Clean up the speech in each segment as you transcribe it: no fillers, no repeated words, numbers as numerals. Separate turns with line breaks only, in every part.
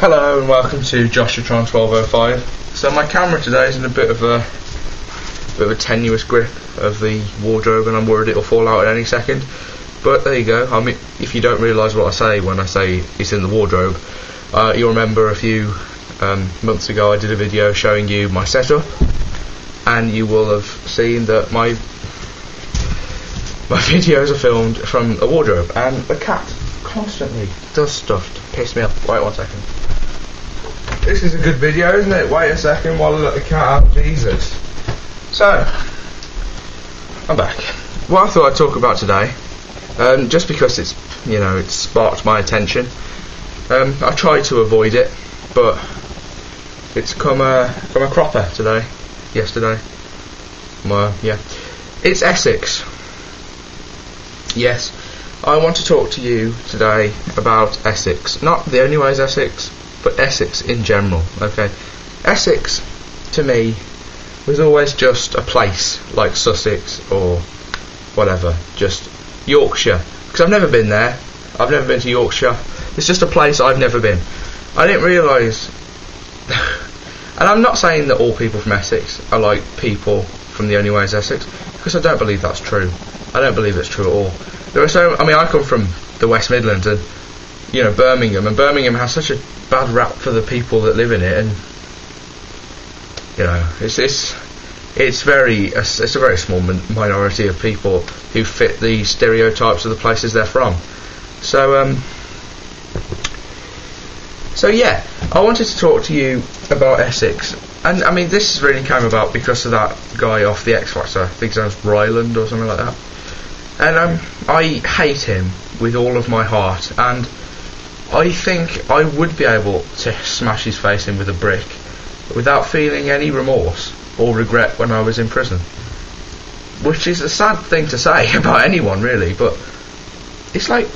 Hello and welcome to Joshatron 1205. So my camera today is in a bit of a tenuous grip of the wardrobe, and I'm worried it'll fall out at any second. But there you go. I mean, if you don't realise what I say when I say it's in the wardrobe, you'll remember a few months ago I did a video showing you my setup, and you will have seen that my videos are filmed from a wardrobe, and the cat constantly does stuff to piss me off. Wait 1 second. This is a good video, isn't it? Wait a second while I let the cat out. Jesus. So, I'm back. What I thought I'd talk about today, just because it's sparked my attention. I tried to avoid it, but it's come a cropper today. Yesterday. Yeah. It's Essex. Yes. I want to talk to you today about Essex. Not the only ways Essex, but Essex in general, okay? Essex, to me, was always just a place like Sussex or whatever, just Yorkshire. Because I've never been there. I've never been to Yorkshire. It's just a place I've never been. I didn't realise... and I'm not saying that all people from Essex are like people from the only ways Essex, because I don't believe that's true. I don't believe it's true at all. There are I come from the West Midlands, and Birmingham, and Birmingham has such a bad rap for the people that live in it, and it's a very small minority of people who fit the stereotypes of the places they're from. So yeah, I wanted to talk to you about Essex, and I mean this really came about because of that guy off the XFactor. I think his name's Rylan or something like that. And I hate him with all of my heart, and I think I would be able to smash his face in with a brick without feeling any remorse or regret when I was in prison. Which is a sad thing to say about anyone, really, but it's like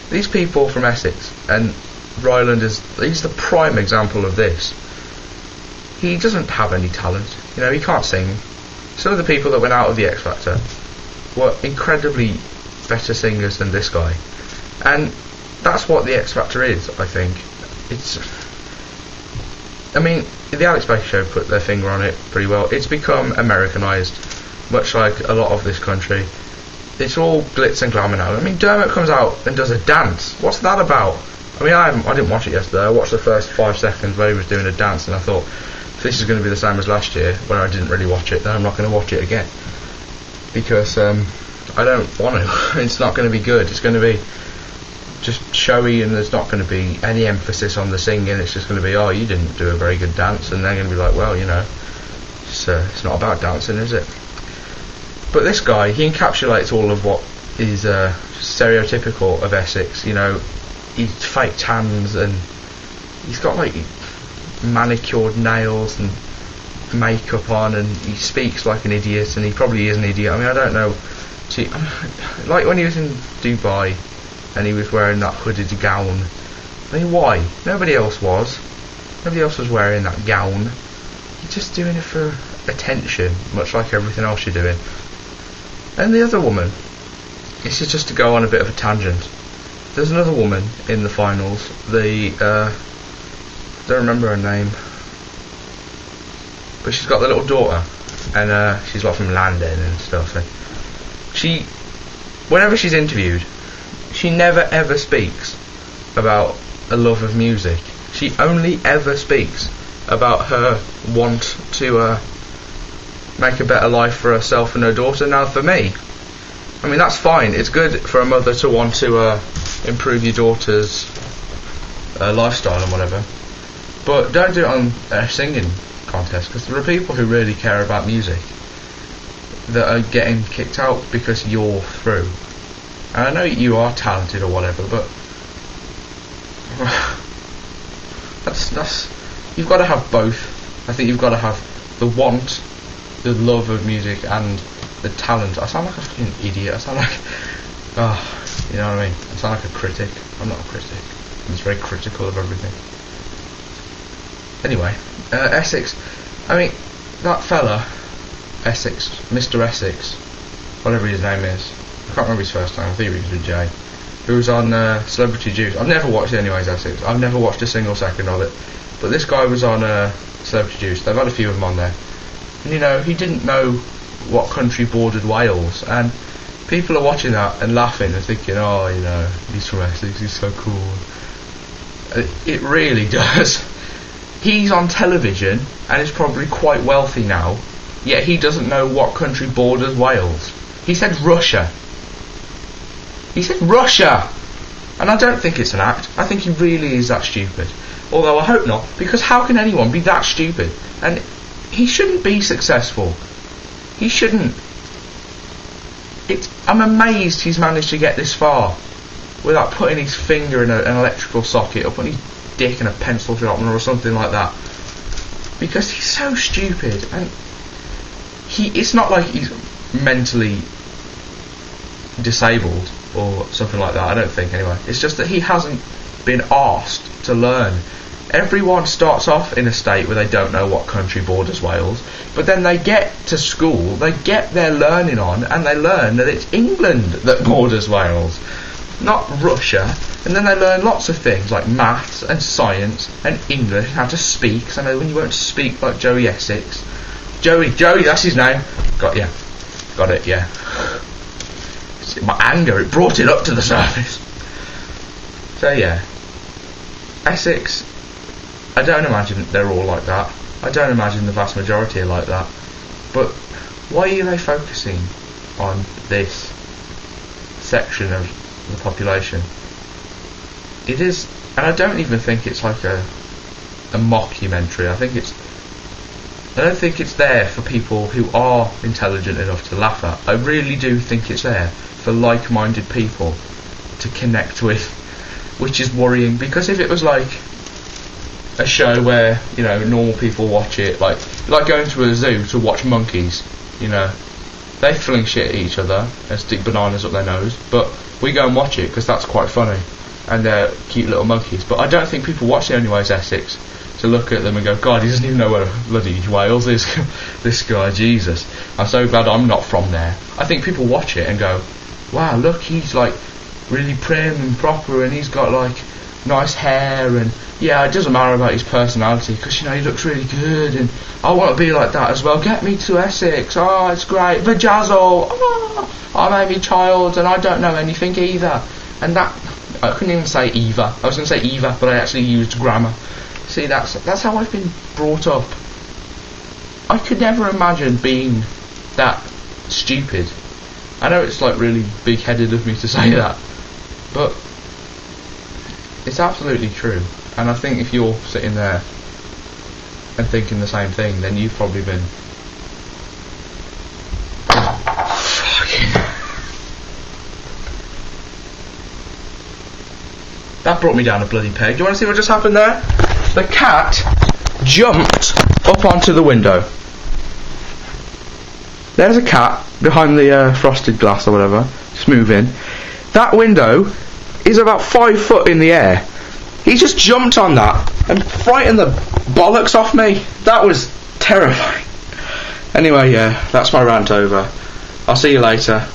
these people from Essex, and Ryland he's the prime example of this. He doesn't have any talent, he can't sing. Some of the people that went out of the XFactor were incredibly better singers than this guy, and that's what the XFactor is. I think the Alex Baker Show put their finger on it pretty well. It's become Americanized, much like a lot of this country. It's all glitz and glamour now. I mean, Dermot comes out and does a dance. What's that about? I mean, I didn't watch it yesterday. I watched the first 5 seconds where he was doing a dance, and I thought, if this is going to be the same as last year, when I didn't really watch it, then I'm not going to watch it again. Because I don't want to. It's not going to be good. It's going to be just showy, and there's not going to be any emphasis on the singing. It's just going to be, oh, you didn't do a very good dance, and they're going to be like, well, it's not about dancing, is it? But this guy, he encapsulates all of what is stereotypical of Essex. He's fake tans, and he's got like manicured nails and makeup on, and he speaks like an idiot, and he probably is an idiot. I mean, I don't know. Like when he was in Dubai and he was wearing that hooded gown. I mean, why? Nobody else was. Nobody else was wearing that gown. You're just doing it for attention, much like everything else you're doing. And the other woman, this is just to go on a bit of a tangent. There's another woman in the finals. I don't remember her name, but she's got the little daughter, and she's like from London and stuff. And whenever she's interviewed, she never ever speaks about a love of music. She only ever speaks about her want to make a better life for herself and her daughter. Now, for me, I mean, that's fine. It's good for a mother to want to improve your daughter's lifestyle and whatever, but don't do it on a singing contest, because there are people who really care about music that are getting kicked out because you're through. And I know you are talented or whatever, but that's you've got to have both. I think you've got to have the want, the love of music, and the talent. I sound like a fucking idiot. I sound like you know what I mean? I sound like a critic. I'm not a critic. I'm just very critical of everything. Anyway, Essex. I mean, that fella, Essex, Mr. Essex, whatever his name is. I can't remember his first name. I think he was with J. who was on Celebrity Juice. I've never watched it anyways, Essex. I've never watched a single second of it. But this guy was on Celebrity Juice. They've had a few of them on there. And, you know, he didn't know what country bordered Wales. And people are watching that and laughing and thinking, oh, you know, he's from Essex, he's so cool. It really does. He's on television and is probably quite wealthy now, yet he doesn't know what country borders Wales. He said Russia. He said Russia! And I don't think it's an act. I think he really is that stupid. Although I hope not, because how can anyone be that stupid? And he shouldn't be successful. He shouldn't. I'm amazed he's managed to get this far without putting his finger in an electrical socket or putting his dick in a pencil sharpener or something like that. Because he's so stupid, and it's not like he's mentally disabled or something like that, I don't think anyway. It's just that he hasn't been asked to learn. Everyone starts off in a state where they don't know what country borders Wales, but then they get to school, they get their learning on, and they learn that it's England that borders Wales, not Russia. And then they learn lots of things like maths and science and English, how to speak. So I know when you won't speak like Joey Essex. Joey, that's his name. Got it, yeah. My anger, it brought it up to the surface. So yeah, Essex, I don't imagine they're all like that. I don't imagine the vast majority are like that. But why are they focusing on this section of the population? It is, and I don't even think it's like a mockumentary. I don't think it's there for people who are intelligent enough to laugh at. I really do think it's there for like-minded people to connect with, which is worrying, because if it was like a show where, you know, normal people watch it, like going to a zoo to watch monkeys, you know, they fling shit at each other and stick bananas up their nose, but we go and watch it because that's quite funny, and they're cute little monkeys. But I don't think people watch it anyways, Essex, to look at them and go, God, he doesn't even know where bloody Wales is. This guy, Jesus, I'm so glad I'm not from there. I think people watch it and go, wow, look, he's like really prim and proper, and he's got like nice hair, and yeah, it doesn't matter about his personality because, you know, he looks really good, and I want to be like that as well. Get me to Essex. Oh, it's great. Vajazzle. Oh, I'm Amy Child and I don't know anything either. And that, I couldn't even say Eva. I was going to say Eva, but I actually used grammar. See, that's how I've been brought up. I could never imagine being that stupid. I know it's like really big-headed of me to say that, but it's absolutely true. And I think if you're sitting there and thinking the same thing, then you've probably been that brought me down a bloody peg. Do you want to see what just happened there? The cat jumped up onto the window. There's a cat behind the frosted glass or whatever, just move in. That window is about 5 foot in the air. He just jumped on that and frightened the bollocks off me. That was terrifying. Anyway, yeah, that's my rant over. I'll see you later.